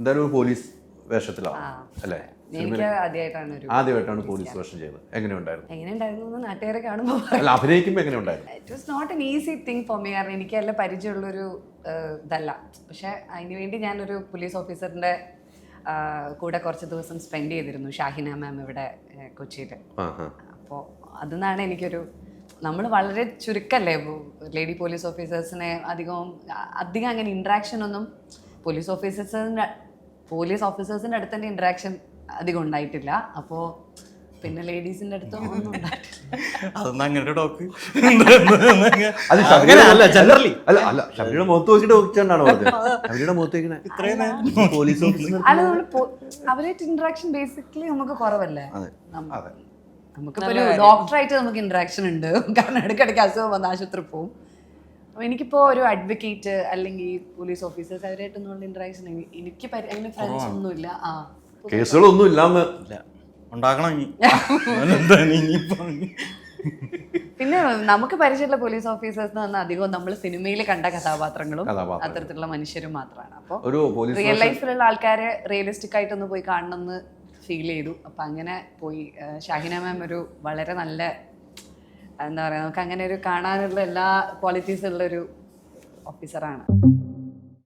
എന്തായാലും ഒരു പോലീസ് വേഷത്തിലാണ് അല്ലേ? എനിക്ക് ആദ്യമായിട്ടാണ് പോലീസ് വേഷം ചെയ്തത്. എങ്ങനെയുണ്ടായിരുന്നു നാട്ടുകാരെ കാണുമ്പോൾ? അല്ല, അഭിനയിക്കുമ്പോൾ എങ്ങനെയുണ്ടായിരുന്നു? It was not an easy thing for me. കാരണം എനിക്ക് നല്ല പരിചയമുള്ളൊരു ഇതല്ല. പക്ഷെ അതിനുവേണ്ടി ഞാനൊരു പോലീസ് ഓഫീസറിന്റെ കൂടെ കുറച്ച് ദിവസം സ്പെൻഡ് ചെയ്തിരുന്നു, ഷാഹിന മാം ഇവിടെ കൊച്ചിയിൽ. അപ്പോൾ അതിന്നാണ് എനിക്കൊരു, നമ്മൾ വളരെ ചുരുക്കല്ലേ ലേഡി പോലീസ് ഓഫീസേഴ്സിനെ അധികം അങ്ങനെ ഇൻട്രാക്ഷൻ ഒന്നും പോലീസ് ഓഫീസേഴ്സിൻ്റെ അടുത്ത് തന്നെ ഇൻട്രാക്ഷൻ അധികം ഉണ്ടായിട്ടില്ല. അപ്പോൾ പിന്നെ ലേഡീസിൻ്റെ അടുത്തും ഒന്നും ഉണ്ടായിട്ടില്ല. ഷബിയുടെ മുഖത്ത് നോക്കിയിട്ട് നോക്കിച്ചാണോ ഷബിയുടെ മുഖത്ത് പോലീസ് ഓഫീസർ? അല്ല, നമ്മൾ അവരായിട്ട് ഇൻട്രാക്ഷൻ ബേസിക്കലി നമുക്ക് കുറവല്ലേ. നമുക്കിപ്പോൾ ഒരു ഡോക്ടറായിട്ട് നമുക്ക് ഇൻട്രാക്ഷൻ ഉണ്ട്, കാരണം ഇടയ്ക്കിടയ്ക്ക് അസുഖം വന്ന് ആശുപത്രി പോവും. അപ്പോൾ എനിക്കിപ്പോൾ ഒരു അഡ്വക്കേറ്റ് അല്ലെങ്കിൽ പോലീസ് ഓഫീസേഴ്സ് അവരായിട്ടൊന്നുള്ള ഇൻട്രാക്ഷൻ എനിക്ക് അതിന് ഫ്രണ്ട്സ് ഒന്നുമില്ല. കേസുകളൊന്നും ഇല്ലാന്ന് ഉണ്ടാക്കണം. പിന്നെ നമുക്ക് പരിചയമുള്ള പോലീസ് ഓഫീസേഴ്സ് എന്ന് പറഞ്ഞാൽ അധികവും നമ്മൾ സിനിമയിൽ കണ്ട കഥാപാത്രങ്ങളും അത്തരത്തിലുള്ള മനുഷ്യരും മാത്രമാണ്. അപ്പോൾ റിയൽ ലൈഫിലുള്ള ആൾക്കാരെ റിയലിസ്റ്റിക് ആയിട്ടൊന്ന് പോയി കാണണമെന്ന് ഫീൽ ചെയ്തു. അപ്പം അങ്ങനെ പോയി. ഷാഹിന മാം ഒരു വളരെ നല്ല, എന്താ പറയുക, നമുക്ക് അങ്ങനെ ഒരു കാണാനുള്ള എല്ലാ ക്വാളിറ്റീസ് ഉള്ളൊരു ഓഫീസറാണ്.